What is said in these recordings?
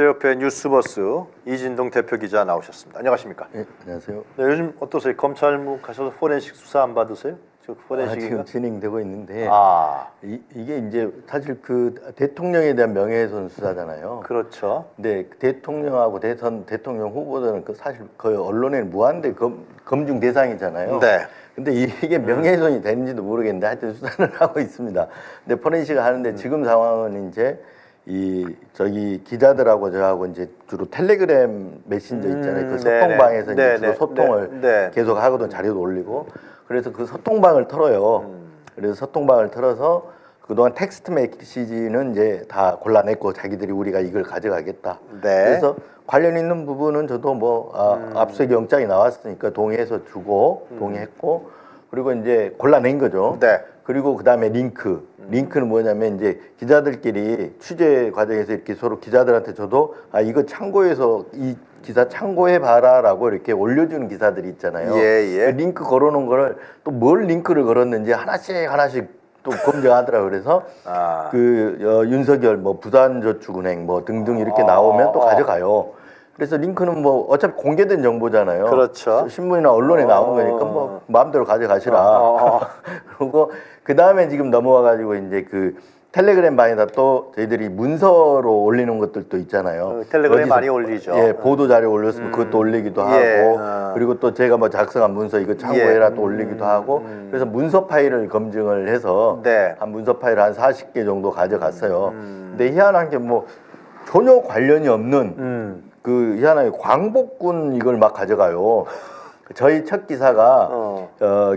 제 옆에 뉴스버스 이진동 대표 기자 나오셨습니다. 안녕하십니까? 네, 안녕하세요. 네, 요즘 어떠세요? 검찰국 가셔서 포렌식 수사 안 받으세요? 저 포렌식인가? 지금 진행되고 있는데 이게 이제 사실 그 대통령에 대한 명예훼손 수사잖아요. 그렇죠. 근데 대통령하고 대통령 후보들은 그 사실 거의 언론에 무한대 검증 대상이잖아요. 네. 근데 이게 명예훼손이 되는지도 모르겠는데 하여튼 수사를 하고 있습니다. 근데 포렌식을 하는데 지금 상황은 이제 저기 기자들하고 저하고 이제 주로 텔레그램 메신저 있잖아요. 그 소통방에서 이제 주로 소통을 계속 하거든. 자료도 올리고. 그래서 그 소통방을 털어요. 그래서 소통방을 털어서 그동안 텍스트 메시지는 이제 다 골라냈고 자기들이 우리가 이걸 가져가겠다. 그래서 관련 있는 부분은 저도 뭐 압수수색 영장이 나왔으니까 동의해서 주고 동의했고 그리고 이제 골라낸 거죠. 그리고 그다음에 링크는 뭐냐면 이제 기자들끼리 취재 과정에서 이렇게 서로 기자들한테 저도 이거 참고해서 이 기사 참고해 봐라라고 이렇게 올려주는 기사들이 있잖아요. 그 링크 걸어놓은 거를 또 뭘 링크를 걸었는지 하나씩 또 검증하더라고요. 그래서 윤석열 뭐 부산저축은행 뭐 등등 이렇게 나오면 또 가져가요. 그래서 링크는 뭐 어차피 공개된 정보잖아요. 그렇죠. 신문이나 언론에 나온 거니까 뭐 마음대로 가져가시라. 그리고 그 다음에 지금 넘어와 가지고 이제 그 텔레그램 방에다 또 저희들이 문서로 올리는 것들도 있잖아요. 텔레그램 많이 올리죠. 예, 보도 자료 올렸으면 그것도 올리기도 하고 그리고 또 제가 뭐 작성한 문서 이거 참고해라 또 올리기도 하고 그래서 문서 파일을 검증을 해서 한 문서 파일 한 40개 정도 가져갔어요. 근데 희한한 게 뭐 전혀 관련이 없는 그 희한하게 광복군 이걸 막 가져가요. 저희 첫 기사가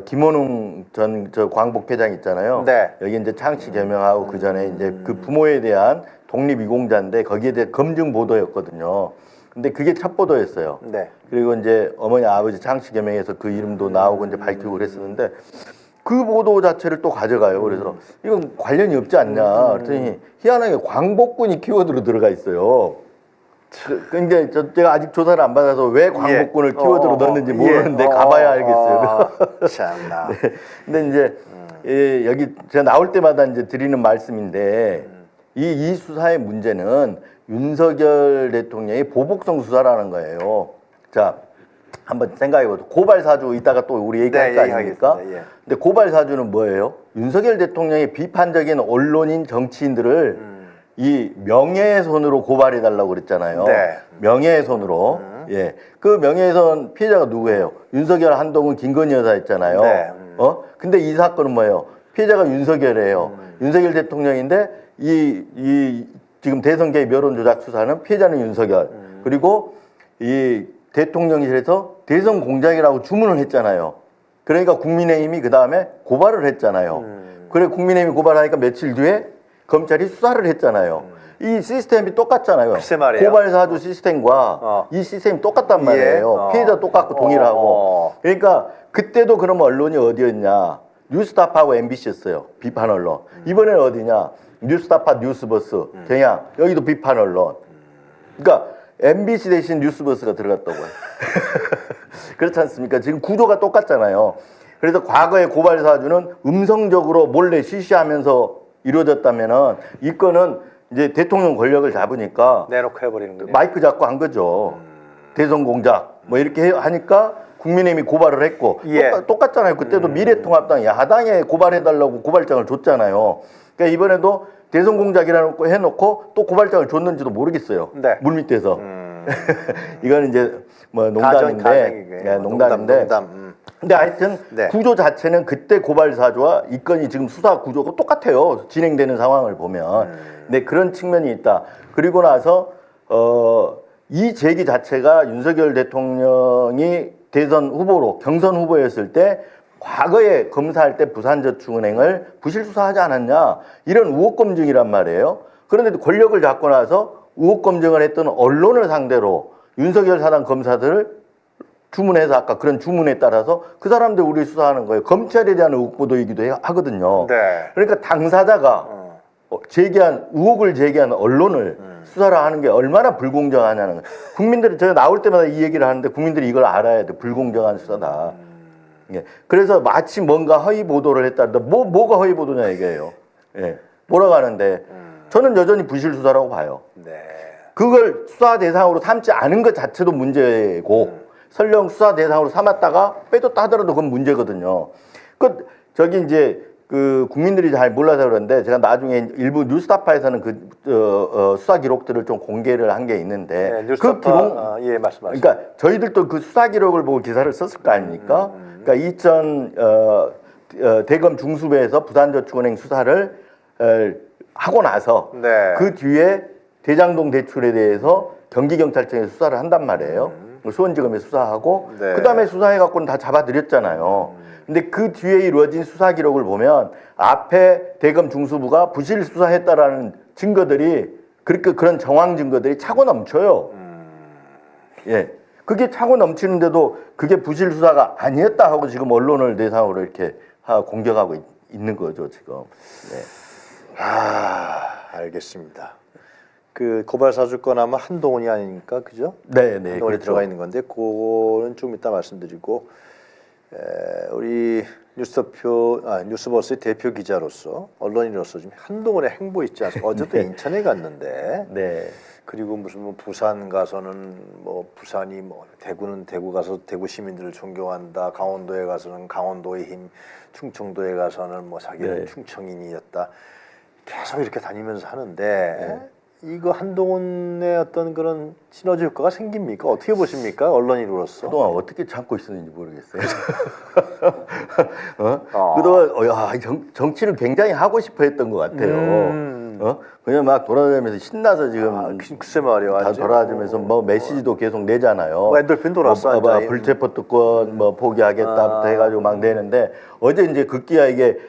김원웅 전 저 광복회장 있잖아요. 여기 이제 창씨 개명하고 그 전에 이제 그 부모에 대한 독립이공자인데 거기에 대해 검증 보도였거든요. 근데 그게 첫 보도였어요. 그리고 이제 어머니 아버지 창씨 개명해서 그 이름도 나오고 이제 밝히고 그랬었는데 그 보도 자체를 또 가져가요. 그래서 이건 관련이 없지 않냐. 그랬더니 희한하게 광복군이 키워드로 들어가 있어요. 근데 제가 아직 조사를 안 받아서 왜 광복군을 키워드로 넣었는지 모르는데 가봐야 알겠어요. 참나. 근데 이제 여기 제가 나올 때마다 이제 드리는 말씀인데 이 수사의 문제는 윤석열 대통령의 보복성 수사라는 거예요. 자, 한번 생각해보세요. 고발 사주 이따가 또 우리 얘기할 거 아닙니까? 근데 고발 사주는 뭐예요? 윤석열 대통령의 비판적인 언론인 정치인들을 이 명예훼손으로 고발해달라고 그랬잖아요. 명예훼손으로. 그 명예훼손 피해자가 누구예요? 윤석열, 한동훈, 김건희 여사였잖아요. 근데 이 사건은 뭐예요? 피해자가 윤석열이에요. 윤석열 대통령인데 이 지금 대선 개입 여론 조작 수사는 피해자는 윤석열. 그리고 이 대통령실에서 대선 공작이라고 주문을 했잖아요. 그러니까 국민의힘이 그 다음에 고발을 했잖아요. 그래 국민의힘이 고발하니까 며칠 뒤에 검찰이 수사를 했잖아요. 이 시스템이 똑같잖아요. 고발 사주 시스템과 이 시스템이 똑같단 말이에요. 피해자 똑같고 동일하고. 그러니까 그때도 그러면 언론이 어디였냐? 뉴스타파하고 MBC였어요. 비판 언론. 이번에는 어디냐? 뉴스타파, 뉴스버스, 경향. 여기도 비판 언론. 그러니까 MBC 대신 뉴스버스가 들어갔다고요. 그렇지 않습니까? 지금 구조가 똑같잖아요. 그래서 과거의 고발 사주는 음성적으로 몰래 쉬쉬하면서 이루어졌다면은 이 건은 이제 대통령 권력을 잡으니까 내놓고 해버리는 거죠. 마이크 잡고 한 거죠. 대선 공작 뭐 이렇게 하니까 국민의힘이 고발을 했고 똑같잖아요. 그때도 미래통합당 야당에 고발해달라고 고발장을 줬잖아요. 그러니까 이번에도 대선 공작이라고 해놓고 또 고발장을 줬는지도 모르겠어요. 물밑에서. 이건 이제 뭐 농담인데, 농담인데. 근데 하여튼 구조 자체는 그때 고발 사주와 이 건이 지금 수사 구조가 똑같아요. 진행되는 상황을 보면. 근데 그런 측면이 있다. 그리고 나서 이 제기 자체가 윤석열 대통령이 대선 후보로 경선 후보였을 때 과거에 검사할 때 부산저축은행을 부실 수사하지 않았냐 이런 의혹 검증이란 말이에요. 그런데 권력을 잡고 나서 의혹 검증을 했던 언론을 상대로 윤석열 사단 검사들을 주문해서 아까 그런 주문에 따라서 그 사람들 우리 수사하는 거예요. 검찰에 대한 의혹 보도이기도 하거든요. 그러니까 당사자가 의혹을 제기한 언론을 수사를 하는 게 얼마나 불공정하냐는 거예요. 국민들이 제가 나올 때마다 이 얘기를 하는데 국민들이 이걸 알아야 돼. 불공정한 수사다. 그래서 마치 뭔가 허위 보도를 했다는데 뭐가 허위 보도냐 이게요. 뭐라고 하는데 저는 여전히 부실 수사라고 봐요. 그걸 수사 대상으로 삼지 않은 것 자체도 문제고 설령 수사 대상으로 삼았다가 빼줬다 하더라도 그건 문제거든요. 그 저기 이제 그 국민들이 잘 몰라서 그런데 제가 나중에 일부 뉴스타파에서는 그 수사 기록들을 좀 공개를 한 게 있는데 네, 뉴스타파, 그 기록 예, 말씀하세요. 그러니까 저희들도 그 수사 기록을 보고 기사를 썼을 거 아닙니까? 그러니까 대검 중수부에서 부산저축은행 수사를 하고 나서 네. 그 뒤에 대장동 대출에 대해서 경기경찰청에서 수사를 한단 말이에요. 수원지검에 수사하고 네. 그다음에 수사해갖고는 다 잡아들였잖아요. 근데 그 뒤에 이루어진 수사 기록을 보면 앞에 대검 중수부가 부실 수사했다라는 증거들이 그런 정황 증거들이 차고 넘쳐요. 예, 그게 차고 넘치는데도 그게 부실 수사가 아니었다 하고 지금 언론을 대상으로 이렇게 공격하고 있는 거죠 지금. 네. 알겠습니다. 그 고발 사주권 아마 한동훈이 아니니까 그죠? 네, 한동훈이 그렇죠. 들어가 있는 건데 그거는 좀 이따 말씀드리고 우리 뉴스버스의 대표 기자로서 언론인으로서 지금 한동훈의 행보 있지 않습니까? 어제도 인천에 갔는데 네. 그리고 무슨 뭐 부산 가서는 뭐 부산이 뭐 대구는 대구 가서 대구 시민들을 존경한다. 강원도에 가서는 강원도의 힘, 충청도에 가서는 뭐 자기는 네. 충청인이었다. 계속 이렇게 다니면서 하는데 이거 한동훈의 어떤 그런 시너지 효과가 생깁니까? 어떻게 보십니까? 언론인으로서. 그동안 어떻게 참고 있었는지 모르겠어요. 그동안 정치를 굉장히 하고 싶어 했던 것 같아요. 그냥 막 돌아다니면서 신나서 지금 글쎄 말이야. 다 완전. 돌아다니면서 뭐 메시지도 계속 내잖아요. 뭐 엔돌핀 돌았어, 완전히. 불체포 특권 뭐 포기하겠다부터 해가지고 막 내는데 어제 이제 급기야 이게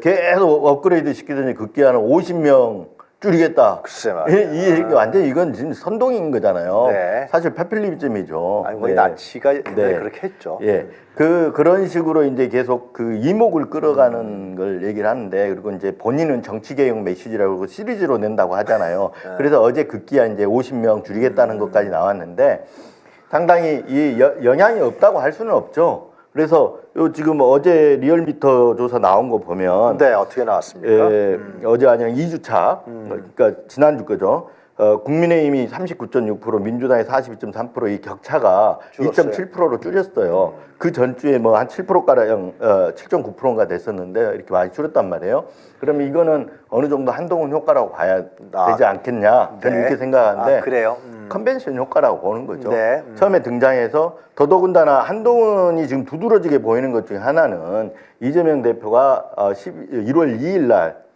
계속 업그레이드 시키더니 급기야는 50명 줄이겠다. 글쎄 말이야. 이 완전 이건 지금 선동인 거잖아요. 네. 사실 페필리즘이죠. 아니 거의 나치가 그렇게 했죠. 예. 그런 식으로 이제 계속 그 이목을 끌어가는 걸 얘기를 하는데 그리고 이제 본인은 정치개혁 메시지라고 시리즈로 낸다고 하잖아요. 그래서 어제 급기야 이제 50명 줄이겠다는 것까지 나왔는데 상당히 이 영향이 없다고 할 수는 없죠. 그래서 지금 어제 리얼미터 조사 나온 거 보면 네, 어떻게 나왔습니까? 어제 아니라 2주차 그러니까 지난주 거죠. 국민의힘이 39.6%, 민주당이 42.3% 이 격차가 줄었어요. 2.7%로 줄였어요. 그 전주에 뭐 한 7%가량 7.9%가 됐었는데 이렇게 많이 줄였단 말이에요. 그러면 이거는 어느 정도 한동훈 효과라고 봐야 되지 않겠냐 저는 네. 이렇게 생각하는데 그래요? 컨벤션 효과라고 보는 거죠. 네. 처음에 등장해서 더더군다나 한동훈이 지금 두드러지게 보이는 것 중에 하나는 이재명 대표가 1월 2일 날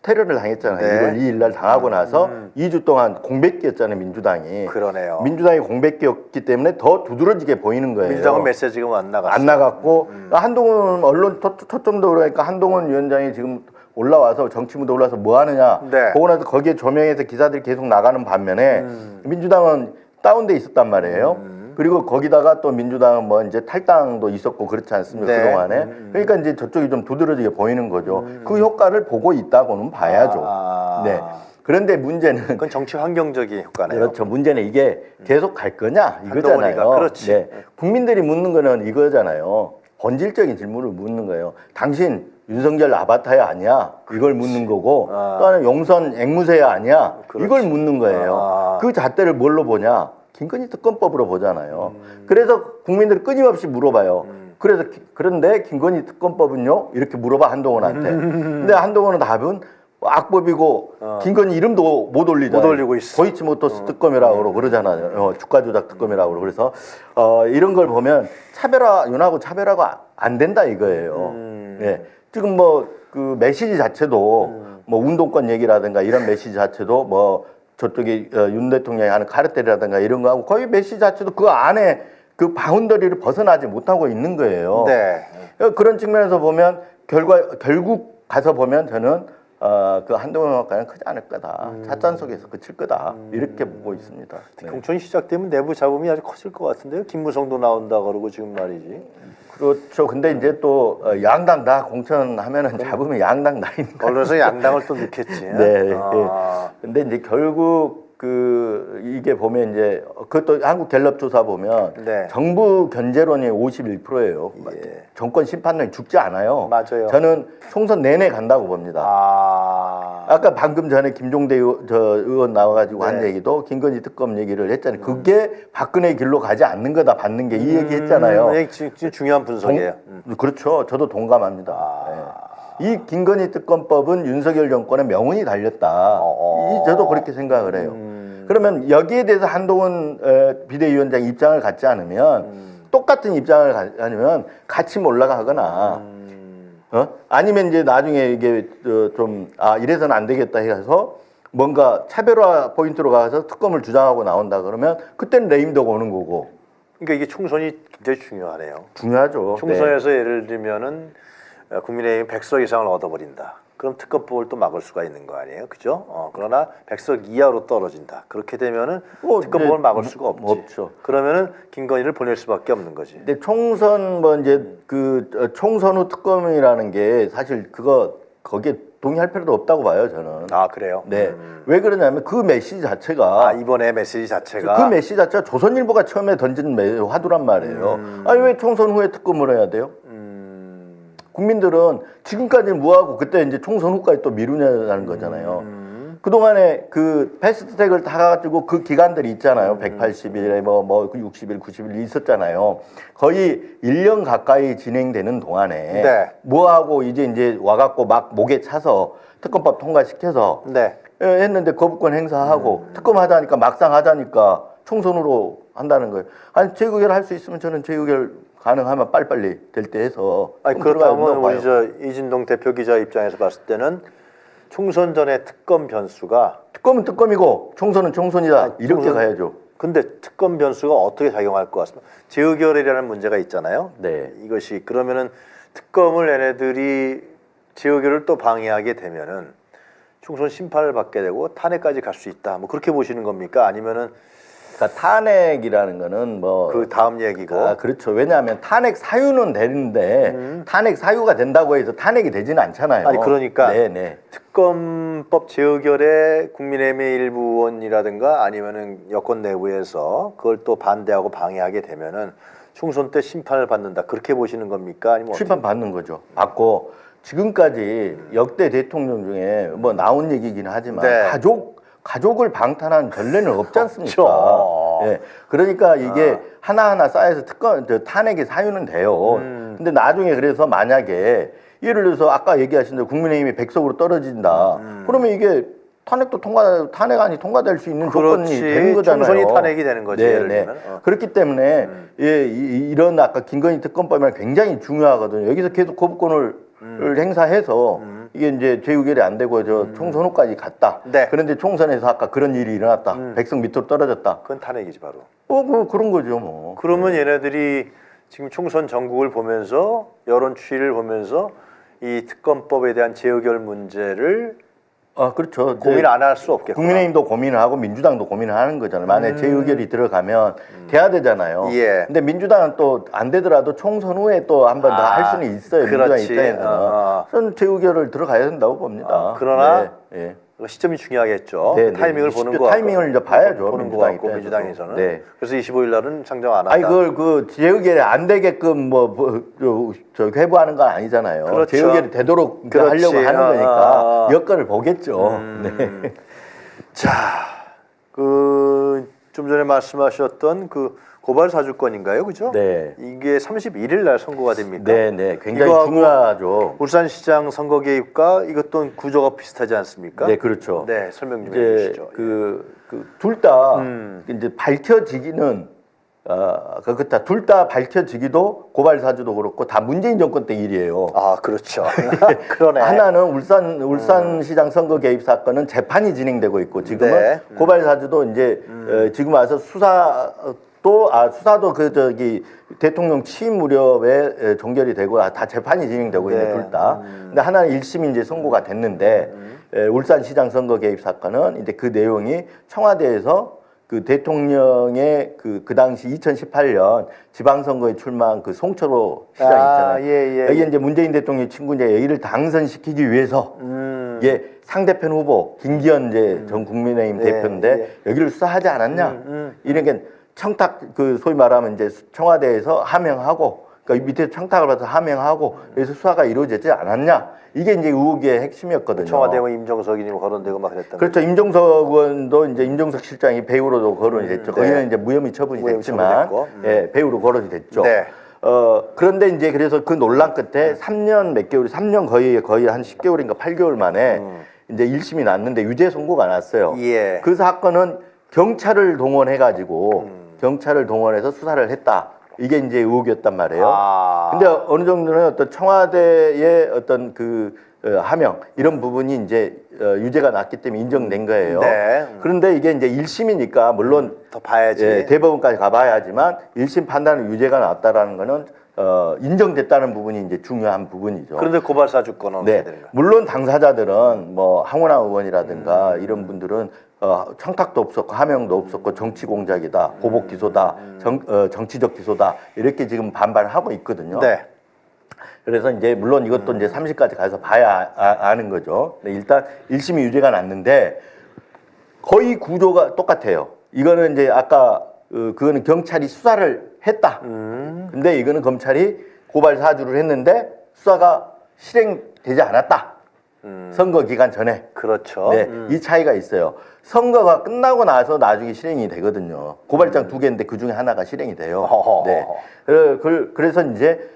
테러를 당했잖아요. 네. 1월 2일 날 당하고 나서 2주 동안 공백기였잖아요, 민주당이. 그러네요. 민주당이 공백기였기 때문에 더 두드러지게 보이는 거예요. 민주당은 메시지가 안 나갔어요. 안 나갔고 한동훈 언론 초점도 그러니까 한동훈 위원장이 지금 올라와서 정치무대 올라와서 뭐 하느냐. 네. 보고 나서 거기에 조명해서 기사들이 계속 나가는 반면에 민주당은 다운돼 있었단 말이에요. 그리고 거기다가 또 민주당은 뭐 이제 탈당도 있었고 그렇지 않습니까? 네. 그동안에. 그러니까 이제 저쪽이 좀 두드러지게 보이는 거죠. 그 효과를 보고 있다고는 봐야죠. 네. 그런데 문제는 그건 정치 환경적인 효과네요. 그렇죠. 문제는 이게 계속 갈 거냐 이거잖아요. 한동훈이가. 그렇지. 네. 국민들이 묻는 거는 이거잖아요. 본질적인 질문을 묻는 거예요. 당신 윤석열 아바타야 아니야? 이걸 묻는 거고 또 하나는 용선 앵무새야 아니야? 그렇지. 이걸 묻는 거예요. 그 잣대를 뭘로 보냐? 김건희 특검법으로 보잖아요. 그래서 국민들이 끊임없이 물어봐요. 그런데 김건희 특검법은요? 이렇게 물어봐 한동훈한테. 근데 한동훈은 답은 악법이고 김건희 이름도 못 올리잖아요. 못 올리고 있어. 도이치모터스 특검이라고 그러잖아요. 주가 조작 특검이라고 그래서 이런 걸 보면 윤하고 차별화가 안 된다 이거예요. 예. 지금 뭐 그 메시지 자체도 뭐 운동권 얘기라든가 이런 메시지 자체도 뭐 저쪽에 윤 대통령이 하는 카르텔이라든가 이런 거하고 거의 메시지 자체도 그 안에 그 바운더리를 벗어나지 못하고 있는 거예요. 네. 그런 측면에서 보면 결국 가서 보면 저는 그 한동훈 효과는 크지 않을 거다. 찻잔 속에서 그칠 거다. 이렇게 보고 있습니다. 네. 경선이 시작되면 내부 잡음이 아주 커질 것 같은데요. 김무성도 나온다 그러고 지금 말이지. 그렇죠. 근데 이제 또 양당 다 공천하면은 잡으면 양당 다 있는 거예요. 언론에서 양당을 또 넣겠지. 네. 근데 이제 결국 이게 보면 이제 그것도 한국 갤럽 조사 보면 네. 정부 견제론이 51%예요. 예. 정권 심판론이 죽지 않아요. 맞아요. 저는 총선 내내 간다고 봅니다. 아까 방금 전에 김종대 의원 나와가지고 한 네. 얘기도 김건희 특검 얘기를 했잖아요. 그게 박근혜 길로 가지 않는 거다 받는 게 이 얘기 했잖아요. 지금 중요한 분석이에요. 그렇죠. 저도 동감합니다. 예. 이 김건희 특검법은 윤석열 정권의 명운이 달렸다. 저도 그렇게 생각을 해요. 그러면 여기에 대해서 한동훈 비대위원장 입장을 갖지 않으면 똑같은 입장을 가지면 같이 올라가거나 아니면 이제 나중에 이게 좀 이래서는 안 되겠다 해서 뭔가 차별화 포인트로 가서 특검을 주장하고 나온다 그러면 그때는 레임덕 오는 거고. 그러니까 이게 총선이 굉장히 중요하네요. 중요하죠. 총선에서 예를 들면은 국민의힘 100석 이상을 얻어버린다. 그럼 특검법을 또 막을 수가 있는 거 아니에요, 그죠? 그러나 100석 이하로 떨어진다. 그렇게 되면은 특검법을 막을 수가 없지. 없죠. 그러면은 김건희를 보낼 수밖에 없는 거지. 근데 총선 뭐 이제 그 총선 후 특검이라는 게 사실 거기에 동의할 필요도 없다고 봐요, 저는. 아, 그래요? 네. 왜 그러냐면 그 메시지 자체가 이번에 메시지 자체가 그 메시지 자체가 조선일보가 처음에 던진 화두란 말이에요. 아니 왜 총선 후에 특검을 해야 돼요? 국민들은 지금까지는 뭐하고 그때 이제 총선 후까지 또 미루냐는 거잖아요. 그동안에 그 패스트트랙을 다 가지고 그 기간들이 있잖아요. 180일에 뭐 60일, 90일 있었잖아요. 거의 1년 가까이 진행되는 동안에 네. 뭐하고 이제 와갖고 막 목에 차서 특검법 통과시켜서 네. 했는데 거부권 행사하고 특검하자니까 막상 하자니까 총선으로 한다는 거예요. 아니 재의결 할 수 있으면 저는 재의결 가능하면 빨리빨리 될 때 해서. 아니 그렇다면 우리 이진동 대표 기자 입장에서 봤을 때는 총선 전에 특검 변수가 특검은 특검이고 총선은 총선이다 이렇게 가야죠. 근데 특검 변수가 어떻게 작용할 것 같습니다. 재의결이라는 문제가 있잖아요. 네. 이것이 그러면은 특검을 얘네들이 재의결을 또 방해하게 되면은 총선 심판을 받게 되고 탄핵까지 갈 수 있다. 뭐 그렇게 보시는 겁니까? 아니면은 그러니까 탄핵이라는 거는 뭐 그 다음 얘기고. 그렇죠. 왜냐하면 탄핵 사유는 되는데 탄핵 사유가 된다고 해서 탄핵이 되지는 않잖아요. 아니 그러니까 네네. 특검법 재의결에 국민의힘의 일부 의원이라든가 아니면은 여권 내부에서 그걸 또 반대하고 방해하게 되면은 총선 때 심판을 받는다. 그렇게 보시는 겁니까? 아니면 심판 받는 거죠. 받고 지금까지 역대 대통령 중에 뭐 나온 얘기긴 하지만 네. 가족을 방탄한 전례는 없지 않습니까? 없죠. 예. 그러니까 이게 하나하나 쌓여서 탄핵의 사유는 돼요. 근데 나중에 그래서 만약에 예를 들어서 아까 얘기하신 대로 국민의힘이 100석으로 떨어진다. 그러면 이게 탄핵안이 통과될 수 있는 조건이 되는 거잖아요. 총선이 탄핵이 되는 거지. 예를 들면. 그렇기 때문에 이런 아까 김건희 특검법이랑 굉장히 중요하거든요. 여기서 계속 거부권을 행사해서 이게 이제 재의결이 안 되고 총선 후까지 갔다. 네. 그런데 총선에서 아까 그런 일이 일어났다. 100석 밑으로 떨어졌다. 그건 탄핵이지 바로. 그런 거죠, 뭐. 그러면 얘네들이 지금 총선 전국을 보면서 여론 추이를 보면서 이 특검법에 대한 재의결 문제를 그렇죠. 고민 안 할 수 없겠구나. 국민의힘도 고민을 하고 민주당도 고민을 하는 거잖아요. 만약에 재의결이 들어가면 돼야 되잖아요. 예. 근데 민주당은 또 안 되더라도 총선 후에 또 한 번 더 할 수는 있어요. 민주당 그렇지. 입장에서는. 저는 재의결을 들어가야 된다고 봅니다. 그러나 네. 시점이 중요하겠죠. 네, 타이밍을 네. 보는 거 타이밍을 이제 봐야죠. 보는 거 같고 민주당에서는. 네. 그래서 25일 날은 상정 안 한다. 아니 그걸 재의결이 안 되게끔 회부하는 건 아니잖아요. 그렇죠. 재의결이 되도록 그렇지. 하려고 하는 거니까 여건을 보겠죠. 네. 자, 좀 전에 말씀하셨던 그 고발 사주권인가요, 그죠? 네. 이게 31일 날 선고가 됩니까? 네, 굉장히 이거하고 중요하죠. 울산시장 선거 개입과 이것도 구조가 비슷하지 않습니까? 네, 그렇죠. 네, 설명 좀 이제 해주시죠. 둘 다 이제 밝혀지기는 둘 다 밝혀지기도 고발 사주도 그렇고 다 문재인 정권 때 일이에요. 그렇죠. 그러네. 하나는 울산시장 선거 개입 사건은 재판이 진행되고 있고 지금은 네. 고발 사주도 이제 지금 와서 수사도 대통령 취임 무렵에 종결이 되고 다 재판이 진행되고 네. 있는 둘 다. 근데 하나는 1심이 이제 선고가 됐는데 울산시장 선거 개입 사건은 이제 그 내용이 청와대에서 그 대통령의 그 당시 2018년 지방선거에 출마한 그 송철호 시장 있잖아요. 예. 여기 이제 문재인 대통령 친구 이제 여기를 당선시키기 위해서 상대편 후보 김기현 이제 전 국민의힘 대표인데 여기를 수사하지 않았냐 이런 게 청탁 소위 말하면 이제 청와대에서 하명하고 그러니까 밑에 청탁을 받아서 하명하고 그래서 수사가 이루어지지 않았냐? 이게 이제 의혹의 핵심이었거든요. 청와대와 임종석이 거론되고 막 그랬던 그렇죠. 임종석 의원도 이제 임종석 실장이 배우로도 거론이 됐죠. 네. 거기는 이제 무혐의 처분이 무혐의 됐지만, 처분됐고, 예, 배우로 거론이 됐죠. 네. 그런데 이제 그래서 그 논란 끝에 3년 몇 개월, 3년 거의 한 10개월인가 8개월 만에 이제 1심이 났는데 유죄 선고가 났어요. 예. 그 사건은 경찰을 동원해가지고 경찰을 동원해서 수사를 했다. 이게 이제 의혹이었단 말이에요. 아. 근데 어느 정도는 어떤 청와대의 어떤 그 하명 이런 부분이 이제 유죄가 났기 때문에 인정된 거예요. 네. 그런데 이게 이제 1심이니까 물론 더 봐야지. 예, 대법원까지 가봐야지만 1심 판단은 유죄가 나왔다라는 거는 인정됐다는 부분이 이제 중요한 부분이죠. 그런데 고발 사주권은 어떻게 네, 되는 거야? 물론 당사자들은 뭐 황운하 의원이라든가 이런 분들은 청탁도 없었고 하명도 없었고 정치 공작이다, 보복 기소다, 정치적 기소다 이렇게 지금 반발하고 있거든요. 네. 그래서 이제 물론 이것도 이제 3심까지 가서 봐야 아는 거죠. 근데 일단 1심이 유죄가 났는데 거의 구조가 똑같아요. 이거는 이제 아까 그거는 경찰이 수사를 했다. 근데 이거는 검찰이 고발 사주를 했는데 수사가 실행되지 않았다. 선거 기간 전에. 그렇죠. 네, 이 차이가 있어요. 선거가 끝나고 나서 나중에 실행이 되거든요. 고발장 2개인데 그 중에 하나가 실행이 돼요. 네. 그래서 이제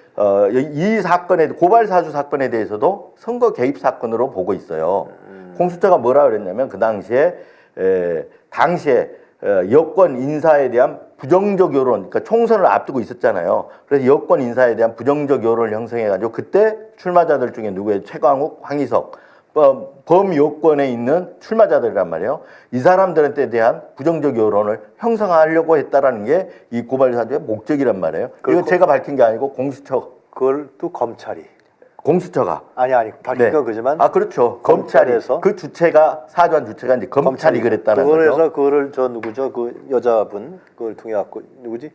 이 사건에 고발 사주 사건에 대해서도 선거 개입 사건으로 보고 있어요. 공수처가 뭐라 그랬냐면 그 당시에 여권 인사에 대한 부정적 여론, 그러니까 총선을 앞두고 있었잖아요. 그래서 여권 인사에 대한 부정적 여론을 형성해가지고 그때 출마자들 중에 누구예요? 최광욱, 황희석, 범여권에 있는 출마자들이란 말이에요. 이 사람들한테 대한 부정적 여론을 형성하려고 했다라는 게 이 고발 사주의 목적이란 말이에요. 이거 제가 밝힌 게 아니고 그걸 또 검찰이. 공수처가 아니 밝힌 건 그지만. 아 그렇죠. 검찰이 그 주체가 사주한 주체가 이제 검찰이 그랬다는 거죠. 그래서 그거를 저 누구죠? 그 여자분 그걸 통해 갖고 누구지?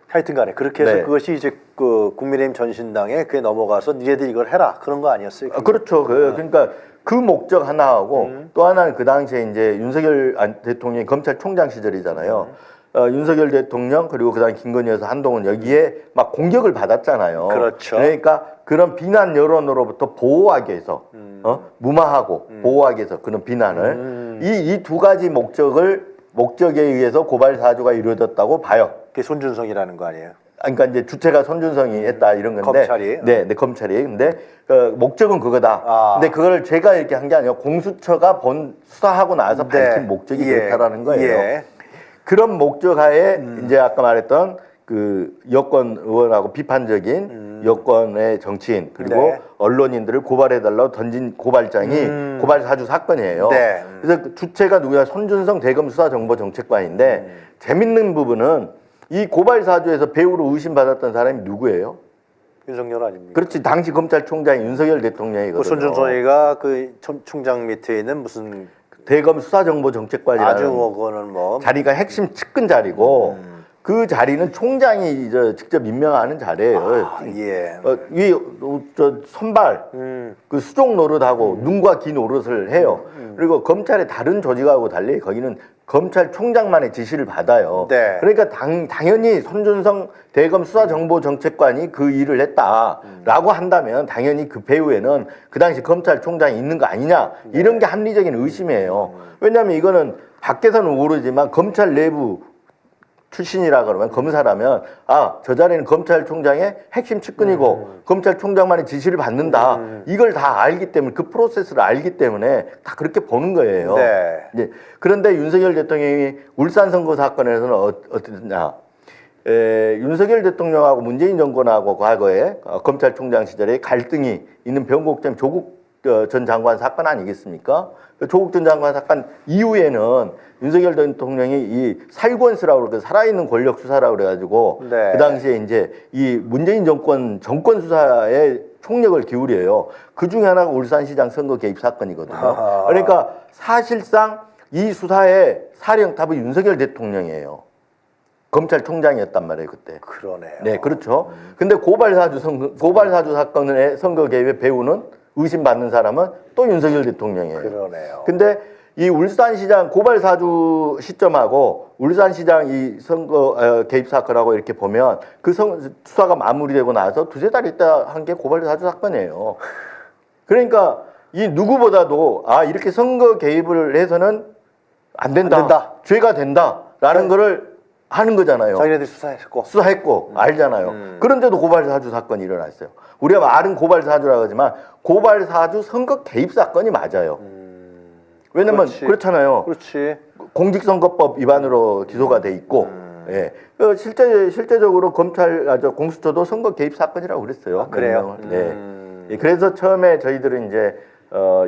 하여튼간에 그렇게 해서 네. 그것이 이제 그 국민의힘 전신당에 그게 넘어가서 니네들 이걸 해라 그런 거 아니었어요? 그렇죠. 그러니까 그 목적 하나하고 또 하나는 그 당시에 이제 윤석열 대통령이 검찰총장 시절이잖아요. 윤석열 대통령 그리고 그다음 김건희 여사 한동훈 여기에 막 공격을 받았잖아요. 그렇죠. 그러니까 그런 비난 여론으로부터 보호하기 위해서 무마하고 보호하기 위해서 그런 비난을 이 두 가지 목적에 의해서 고발 사주가 이루어졌다고 봐요. 그게 손준성이라는 거 아니에요? 그러니까 이제 주체가 손준성이 했다 이런 건데 검찰이? 네, 검찰이. 근데 목적은 그거다. 아. 근데 그걸 제가 이렇게 한 게 아니라 공수처가 수사하고 나서 네. 밝힌 목적이 그렇다라는 거예요. 예. 그런 목적하에 이제 아까 말했던 그 여권 의원하고 비판적인 여권의 정치인 그리고 네. 언론인들을 고발해달라고 던진 고발장이 고발 사주 사건이에요. 네. 그래서 그 주체가 누구야? 손준성 대검 수사정보정책관인데 재밌는 부분은 이 고발 사주에서 배우로 의심받았던 사람이 누구예요? 윤석열 아닙니까? 그렇지. 당시 검찰총장이 윤석열 대통령이거든요. 그 손준성이가 그 총장 밑에 있는 무슨 대검 수사정보정책관이라는 아주 그거는 뭐 자리가 핵심 측근 자리고 그 자리는 총장이 직접 임명하는 자리예요. 예. 선발 그 수종 노릇하고 눈과 귀 노릇을 해요. 그리고 검찰의 다른 조직하고 달리 거기는 검찰총장만의 지시를 받아요. 네. 그러니까 당연히 손준성 대검 수사정보정책관이 그 일을 했다라고 한다면 당연히 그 배후에는 그 당시 검찰총장이 있는 거 아니냐 이런 게 합리적인 의심이에요. 왜냐하면 이거는 밖에서는 모르지만 검찰 내부 출신이라 그러면 검사라면 저 자리는 검찰총장의 핵심 측근이고 검찰총장만의 지시를 받는다. 이걸 다 알기 때문에 그 프로세스를 알기 때문에 다 그렇게 보는 거예요. 네. 이제 그런데 윤석열 대통령이 울산 선거 사건에서는 어땠냐? 윤석열 대통령하고 문재인 정권하고 과거에 검찰총장 시절에 갈등이 있는 변곡점 조국 전 장관 사건 아니겠습니까? 그 조국 전 장관 사건 이후에는 윤석열 대통령이 이 살권수라고 그래 살아있는 권력 수사라고 그래가지고 네. 그 당시에 이제 이 문재인 정권 수사에 총력을 기울여요. 그 중에 하나가 울산시장 선거 개입 사건이거든요. 아하. 그러니까 사실상 이 수사의 사령탑은 윤석열 대통령이에요. 검찰총장이었단 말이에요 그때. 그러네요. 네, 그렇죠. 근데 고발 사주 사건의 선거 개입의 배우는 의심받는 사람은 또 윤석열 대통령이에요. 그러네요. 근데 이 울산시장 고발 사주 시점하고 울산시장 이 선거 개입 사건하고 이렇게 보면 그 수사가 마무리되고 나서 두세 달 있다 한 게 고발 사주 사건이에요. 그러니까 이 누구보다도 이렇게 선거 개입을 해서는 안 된다. 죄가 된다라는 거를 하는 거잖아요. 자기네들이 수사했고 알잖아요. 그런데도 고발 사주 사건이 일어났어요. 우리가 말은 고발 사주라고 하지만 고발 사주 선거 개입 사건이 맞아요. 왜냐면 그렇잖아요. 그렇지. 공직선거법 위반으로 기소가 돼 있고, 예. 실제적으로 공수처도 선거 개입 사건이라고 그랬어요. 그래요. 네. 예, 그래서 처음에 저희들은 이제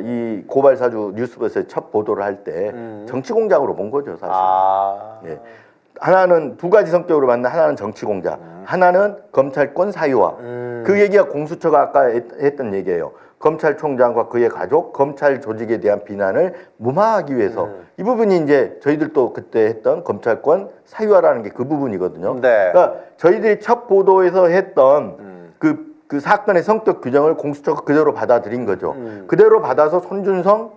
이 고발 사주 뉴스버스에 첫 보도를 할 때 정치 공작으로 본 거죠, 사실. 예. 하나는 두 가지 성격으로 봤는데 하나는 정치 공작, 하나는 검찰권 사유화. 그 얘기가 공수처가 아까 했던 얘기예요. 검찰총장과 그의 가족, 검찰 조직에 대한 비난을 무마하기 위해서 이 부분이 이제 저희들도 그때 했던 검찰권 사유화라는 게 그 부분이거든요. 네. 그러니까 저희들이 첫 보도에서 했던 그 사건의 성격 규정을 공수처가 그대로 받아들인 거죠. 그대로 받아서 손준성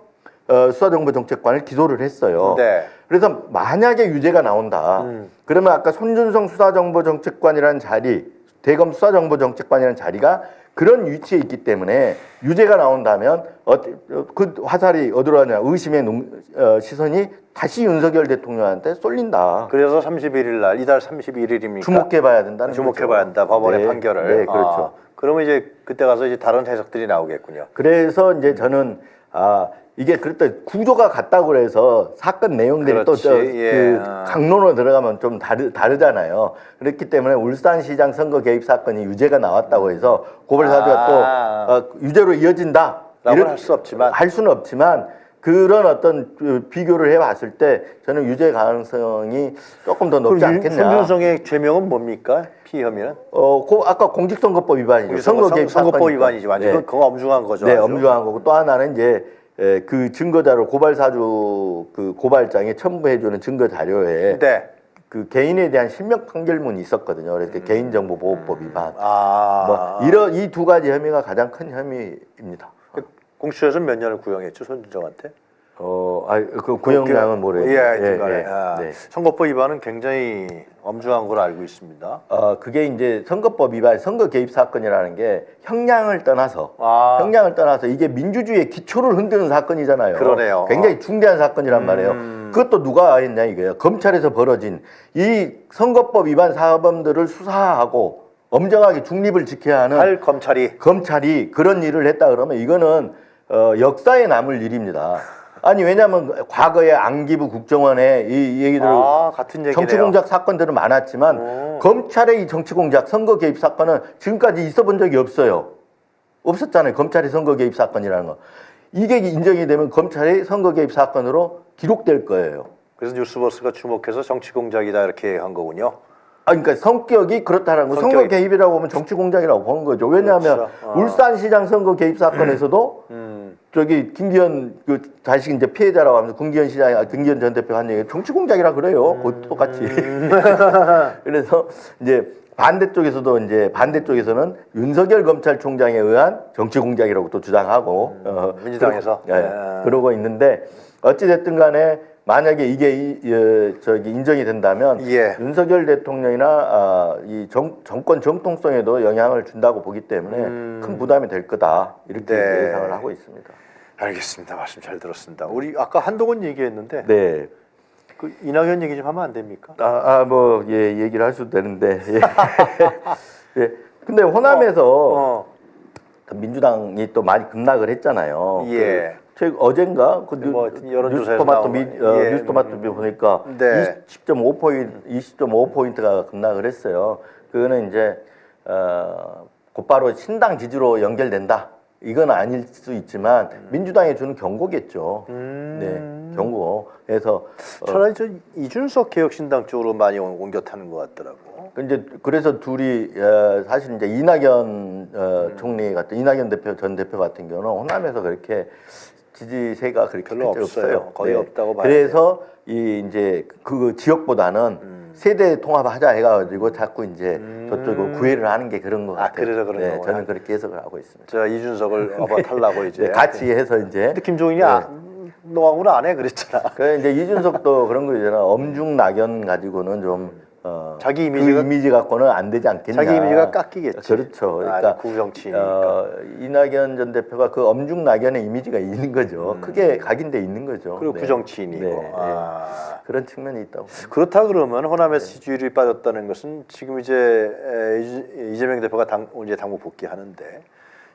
수사정보정책관을 기소를 했어요. 네. 그래서 만약에 유죄가 나온다. 그러면 아까 손준성 수사정보정책관이라는 자리, 대검 수사정보정책관이라는 자리가 그런 위치에 있기 때문에 유죄가 나온다면 그 화살이 어디로 가냐, 의심의 시선이 다시 윤석열 대통령한테 쏠린다. 그래서 31일 날 이달 31일입니까? 주목해봐야 된다는 주목해봐야 한다. 법원의 네, 판결을. 네, 그렇죠. 그러면 이제 그때 가서 이제 다른 해석들이 나오겠군요. 그래서 이제 저는 이게 그랬다 구조가 같다고 그래서 사건 내용들이 그렇지. 그 강론으로 들어가면 좀 다르잖아요. 그렇기 때문에 울산시장 선거 개입 사건이 유죄가 나왔다고 해서 고발 사주가 또 유죄로 이어진다. 라고 할 수 없지만 할 수는 없지만 그런 어떤 비교를 해봤을 때 저는 유죄 가능성이 조금 더 높지 않겠냐. 손준성의 죄명은 뭡니까? 피의 혐의는? 아까 공직선거법 위반이죠. 선거 개입 선거법 위반이지 완전. 네. 그거 엄중한 거죠. 네, 아주. 엄중한 거고 또 하나는 이제 그 증거자료 고발 사주 그 고발장에 첨부해주는 증거 자료에 네. 그 개인에 대한 실명 판결문이 있었거든요. 그래서 개인정보보호법 위반. 이 두 가지 혐의가 가장 큰 혐의입니다. 공수처에서 몇 년을 구형했죠, 손준성한테? 그 구형량은 모르겠어요. 네. 선거법 위반은 굉장히 엄중한 걸로 알고 있습니다. 그게 이제 선거법 위반, 선거 개입 사건이라는 게 형량을 떠나서 이게 민주주의의 기초를 흔드는 사건이잖아요. 그러네요. 굉장히 중대한 사건이란 말이에요. 그것도 누가 했냐 이거예요. 검찰에서 벌어진 이 선거법 위반 사범들을 수사하고 엄정하게 중립을 지켜야 하는 검찰이 그런 일을 했다 그러면 이거는 역사에 남을 일입니다. 아니 왜냐하면 과거에 안기부 국정원에 이 얘기들 같은 얘기네요. 정치공작 사건들은 많았지만 검찰의 이 정치공작 선거 개입 사건은 지금까지 있어본 적이 없었잖아요. 검찰의 선거 개입 사건이라는 거. 이게 인정이 되면 검찰의 선거 개입 사건으로 기록될 거예요. 그래서 뉴스버스가 주목해서 정치공작이다 이렇게 한 거군요. 그러니까 성격이 그렇다는 거. 선거 개입이라고 하면 정치 공작이라고 보는 거죠. 왜냐하면 그렇죠. 울산시장 선거 개입 사건에서도 저기 김기현 그 자식 이제 피해자라고 하면서 김기현 전 대표 한 얘기 정치 공작이라 그래요. 그것도 똑같이. 그래서 이제 반대쪽에서는 윤석열 검찰총장에 의한 정치 공작이라고 또 주장하고 민주당에서 그러고 있는데 어찌 됐든 간에 만약에 이게 인정이 된다면 윤석열 대통령이나 이 정권 정통성에도 영향을 준다고 보기 때문에 큰 부담이 될 거다 이렇게 예상을 하고 있습니다. 알겠습니다. 말씀 잘 들었습니다. 우리 아까 한동훈 얘기했는데 네. 그 이낙연 얘기 좀 하면 안 됩니까? 얘기를 할 수도 되는데 예. 근데 호남에서 민주당이 또 많이 급락을 했잖아요. 어젠가 그 뉴스토마토 보니까 20.5포인트가 급락을 했어요. 그거는 이제 곧바로 신당 지지로 연결된다. 이건 아닐 수 있지만 민주당에 주는 경고겠죠. 네, 경고. 그래서 차라리 저 이준석 개혁신당 쪽으로 많이 옮겨 타는 것 같더라고. 그래서 둘이 사실 이제 이낙연 총리 같은 이낙연 전 대표 같은 경우는 호남에서 그렇게 지지세가 그렇게 별로 없어요. 거의 없다고 봐요. 그래서 이제 그 지역보다는 세대 통합하자 해가지고 자꾸 이제 저쪽으로 구애를 하는 게 그런 것 같아요. 그래서 그런 거구나. 저는 그렇게 해석을 하고 있습니다. 자 이준석을 업어타려고 이제 같이 해서 이제. 근데 김종인이 너하고는 안 해 그랬잖아. 그래 이제 이준석도 그런 거 있잖아. 엄중 낙연 가지고는 좀 자기 그 이미지가 이미지 갖고는 안 되지 않겠냐. 자기 이미지가 깎이겠지. 그렇죠. 그러니까 구정치니까. 이낙연 전 대표가 그 엄중 낙연의 이미지가 있는 거죠. 크게 각인돼 있는 거죠. 그리고 네. 구정치인이고. 네, 아. 그런 측면이 있다고. 그렇다 그러면 호남의 지지율이 빠졌다는 것은 지금 이제 이재명 대표가 이제 당무 복귀하는데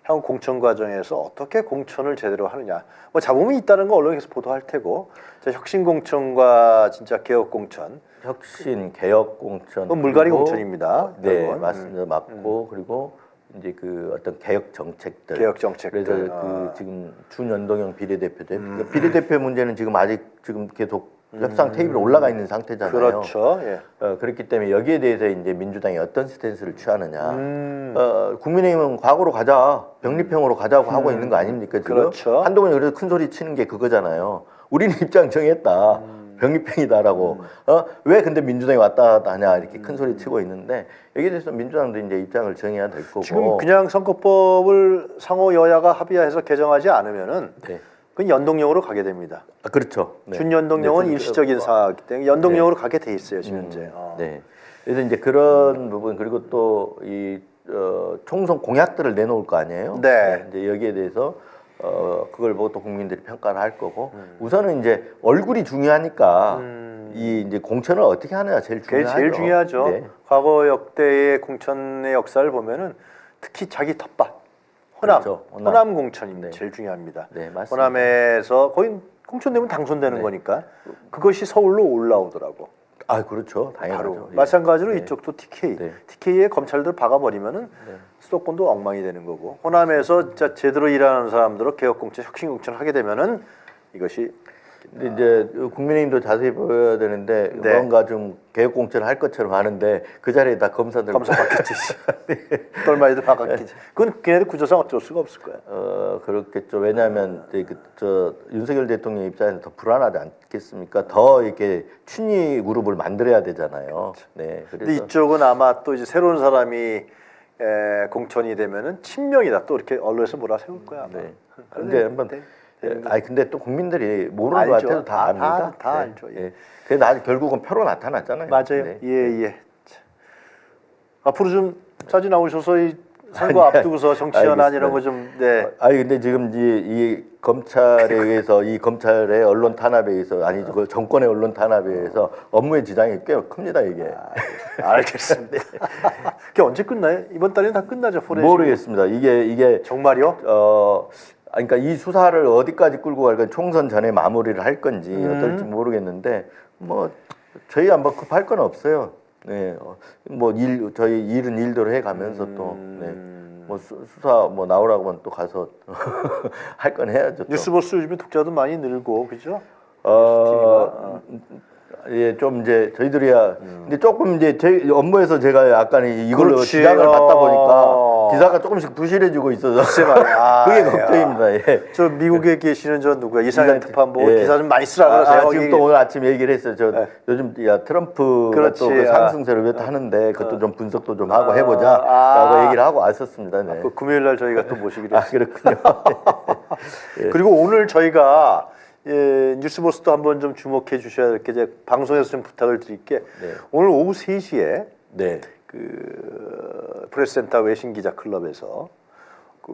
향후 공천 과정에서 어떻게 공천을 제대로 하느냐. 뭐 잡음이 있다는 거 언론에서 보도할 테고, 자, 혁신 공천과 진짜 개혁 공천. 혁신, 개혁 공천. 그건 물갈이 그리고 공천입니다. 네, 결국은. 맞습니다. 맞고 그리고 이제 그 어떤 개혁 정책들. 개혁 정책들. 그래서 그 지금 준연동형 비례대표제. 그러니까 비례대표 문제는 지금 아직 지금 계속 협상 테이블에 올라가 있는 상태잖아요. 그렇죠. 예. 그렇기 때문에 여기에 대해서 이제 민주당이 어떤 스탠스를 취하느냐. 국민의힘은 과거로 가자, 병립형으로 가자고 하고 있는 거 아닙니까 지금? 그렇죠. 한동훈이 그래서 큰 소리 치는 게 그거잖아요. 우리는 입장 정했다. 병립형이다라고. 왜 근데 민주당이 왔다 갔다 하냐 이렇게 큰 소리 치고 있는데 여기에 대해서 민주당도 이제 입장을 정해야 될 거고. 지금 그냥 선거법을 상호 여야가 합의해서 개정하지 않으면은 네. 그건 연동형으로 가게 됩니다. 그렇죠. 네. 준연동형은 네, 일시적인 사항이기 때문에 연동형으로 가게 돼 있어요 지금 현재. 네. 그래서 이제 그런 부분 그리고 또 이 총선 공약들을 내놓을 거 아니에요. 네. 이제 여기에 대해서 그걸 보고 또 국민들이 평가를 할 거고 우선은 이제 얼굴이 중요하니까 이 이제 공천을 어떻게 하느냐 제일 그게 중요하죠. 제일 중요하죠. 네. 과거 역대의 공천의 역사를 보면은 특히 자기 텃밭 호남, 그렇죠. 호남 공천입니다. 네. 제일 중요합니다. 네, 맞습니다. 호남에서 거의 공천되면 당선되는 네. 거니까 그것이 서울로 올라오더라고. 아 그렇죠. 당연하죠. 바로 예. 마찬가지로 네. 이쪽도 TK, 네. TK에 검찰들 박아버리면은 네. 수도권도 엉망이 되는 거고 호남에서 진짜 제대로 일하는 사람들은 개혁 공천, 혁신 공천을 하게 되면은 이것이 근데 이제 국민의힘도 자세히 보여야 되는데 네. 뭔가 좀 개혁 공천을 할 것처럼 하는데 그 자리에 다 검사들 검사 받겠지. 똘마이도 박았겠지. 그건 걔네들 구조상 어쩔 수가 없을 거야. 그렇겠죠. 왜냐하면 이제 저 윤석열 대통령 입장에서 더 불안하지 않겠습니까? 더 이렇게 친위 그룹을 만들어야 되잖아요. 네. 근데 그래서 이쪽은 아마 또 이제 새로운 사람이 공천이 되면은 친명이다. 또 이렇게 언론에서 몰아세울 거야. 아마. 네. 근데 한번 아니 근데 또 국민들이 모르는 것 알죠. 같아도 다 압니다. 다 네. 알죠. 예. 그래서 결국은 표로 나타났잖아요. 맞아요. 네. 예. 앞으로 좀 자주 나오셔서 이 선거 아니, 앞두고서 정치연한 알겠습니다. 이런 거 좀 네. 아니 근데 지금 이 검찰에 의해서 이 검찰의 언론 탄압에 의해서 아니 그 정권의 언론 탄압에 의해서 업무의 지장이 꽤 큽니다 이게. 알겠습니다. 그게 언제 끝나요? 이번 달에 다 끝나죠. 포렌식. 모르겠습니다. 이게 정말요? 그러니까 이 수사를 어디까지 끌고 갈 건 총선 전에 마무리를 할 건지 어떨지 모르겠는데 뭐 저희 한번 급할 건 없어요. 네, 저희 일은 일대로 해가면서 또 네, 뭐 수사 뭐 나오라고 하면 또 가서 할 건 해야죠. 또. 뉴스버스 요즘에 독자도 많이 늘고 그죠? 예, 좀 이제 저희들이야. 근데 조금 이제 제 업무에서 제가 약간 이걸로 그렇지. 지장을 받다 보니까 기사가 조금씩 부실해지고 있어서 그게 걱정입니다. 예. 저 미국에 계시는 저 누구야 이상현 특파보 예. 기사 좀 많이 쓰라 그러세요. 지금 또 오늘 아침 얘기를 했어요. 저 요즘 트럼프가 그렇지. 또 그 상승세를 왜 하는데 그것도 좀 분석도 좀 하고 해보자라고 얘기를 하고 왔었습니다. 네. 그 금요일 날 저희가 또 모시기로 했어요. 그렇군요. 그리고 오늘 저희가 뉴스버스도 한번 좀 주목해 주셔야 될 게 이제 방송에서 좀 부탁을 드릴게. 네. 오늘 오후 3시에 네. 그 프레스센터 외신 기자 클럽에서 그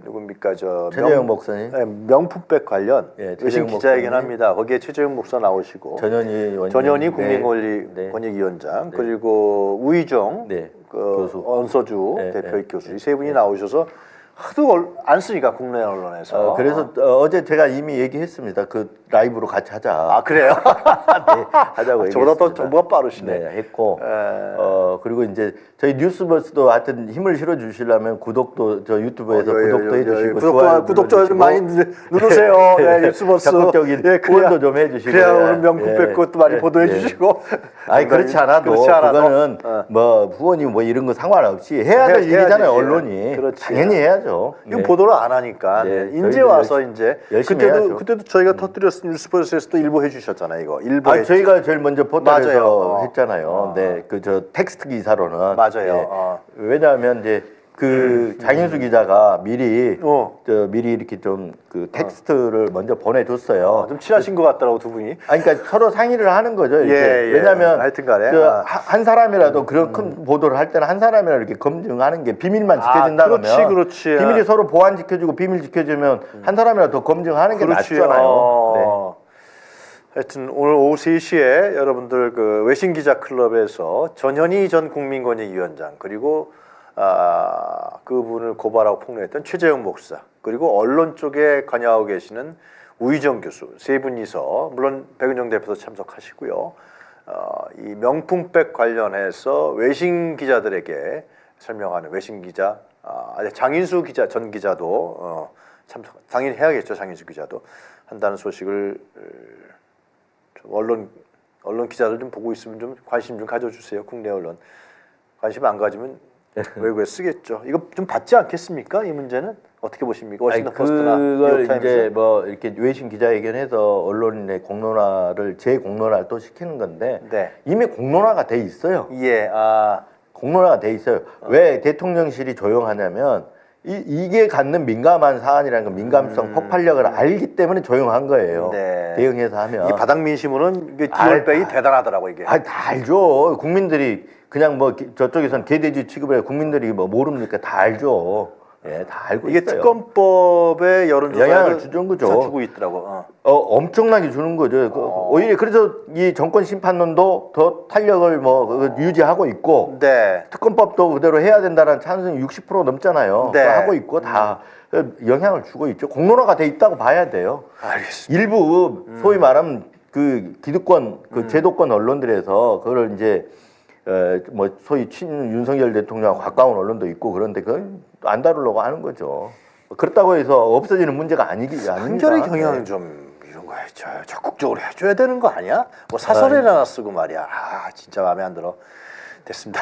누굽니까 저 최재형 목사님, 네, 명품백 관련 예, 외신 최재형 기자회견합니다. 거기에 최재형 목사 나오시고 전현희 국민권익위원장 네. 그리고 우희정 네. 그 교수. 언서주 네, 대표 네. 교수 이 세 분이 나오셔서 하도 안 쓰니까 국내 언론에서 그래서 어제 제가 이미 얘기했습니다. 그 라이브로 같이 하자. 아 그래요? 네, 하자고 저보다 얘기했습니다. 더 정보가 빠르시네. 네, 했고 그리고 이제 저희 뉴스버스도 하여튼 힘을 실어 주시려면 구독도 저 유튜브에서 구독도 해주시고 구독 좀 많이 누르세요. 네, 뉴스버스 적극적인 후원도 좀 해주시고 그래야 오늘 명품백 것도 많이 보도해 주시고. 아니 그렇지 않아도 그거는 뭐 후원이 뭐 이런 거 상관없이 해야 될 일이잖아요. 언론이 그렇지. 당연히 해야죠. 이거 보도를 안 하니까 네, 이제 와서 이제 열심히 해야죠. 그때도 저희가 터뜨렸으면 뉴스버스에서도 일부 해주셨잖아요. 이거 일부 저희가 제일 먼저 포털에서 맞아요. 했잖아요. 네, 그 저 텍스트 기사로는 맞아요. 왜냐하면 이제 그 장인수 기자가 미리 어. 미리 이렇게 좀 그 텍스트를 먼저 보내줬어요. 좀 친하신 것 같더라고 두 분이. 아니, 그러니까 서로 상의를 하는 거죠. 이렇게. 예, 예. 왜냐하면 하여튼간에. 한 사람이라도 그런 큰 보도를 할 때는 한 사람이라도 이렇게 검증하는 게 비밀만 지켜진다 그러면 그렇지. 비밀이 서로 보안 지켜주고 비밀 지켜주면 한 사람이라도 더 검증하는 게 그렇지. 낫잖아요. 하여튼 오늘 오후 3시에 여러분들 그 외신 기자 클럽에서 전현희 전 국민권익위원장 그리고 그분을 고발하고 폭로했던 최재형 목사 그리고 언론 쪽에 관여하고 계시는 우희정 교수 세 분이서 물론 백은정 대표도 참석하시고요. 이 명품백 관련해서 외신 기자들에게 설명하는 외신 기자 장인수 기자 전 기자도 참석 당연히 해야겠죠. 장인수 기자도 한다는 소식을 좀 언론 기자들 좀 보고 있으면 좀 관심 좀 가져주세요. 국내 언론 관심 안 가지면 외국에 쓰겠죠. 이거 좀 받지 않겠습니까? 이 문제는 어떻게 보십니까? 아니, 워싱턴 포스트나 그걸 뉴욕타임즈. 이제 뭐 이렇게 외신 기자회견해서 언론인의 공론화를 재공론화를 또 시키는 건데 네. 이미 공론화가 돼 있어요. 예, 공론화가 돼 있어요. 왜 대통령실이 조용하냐면 이게 갖는 민감한 사안이라는 건 민감성 폭발력을 알기 때문에 조용한 거예요. 네. 대응해서 하면. 이 바닥 민심으로는 이게 디올백이 대단하더라고 이게. 다 알죠. 국민들이 그냥 뭐 저쪽에서는 개돼지 취급을 해 국민들이 뭐 모릅니까? 다 알죠. 예, 다 알고 이게 있어요. 특검법에 여론조사를 영향을 주는 거죠. 주고 있더라고. 엄청나게 주는 거죠. 오히려 그래서 이 정권 심판론도 더 탄력을 유지하고 있고 네. 특검법도 그대로 해야 된다는 찬성이 60% 넘잖아요. 네. 하고 있고 다 영향을 주고 있죠. 공론화가 돼 있다고 봐야 돼요. 알겠습니다. 일부 소위 말하면 그 기득권, 그 제도권 언론들에서 그걸 이제 뭐 소위 윤석열 대통령하고 가까운 언론도 있고 그런데 그건 안 다루려고 하는 거죠. 그렇다고 해서 없어지는 문제가 아닙니다. 한결의 경향 좀 이런 거 적극적으로 해줘야 되는 거 아니야? 뭐 사설에나 쓰고 말이야. 진짜 마음에 안 들어. 됐습니다.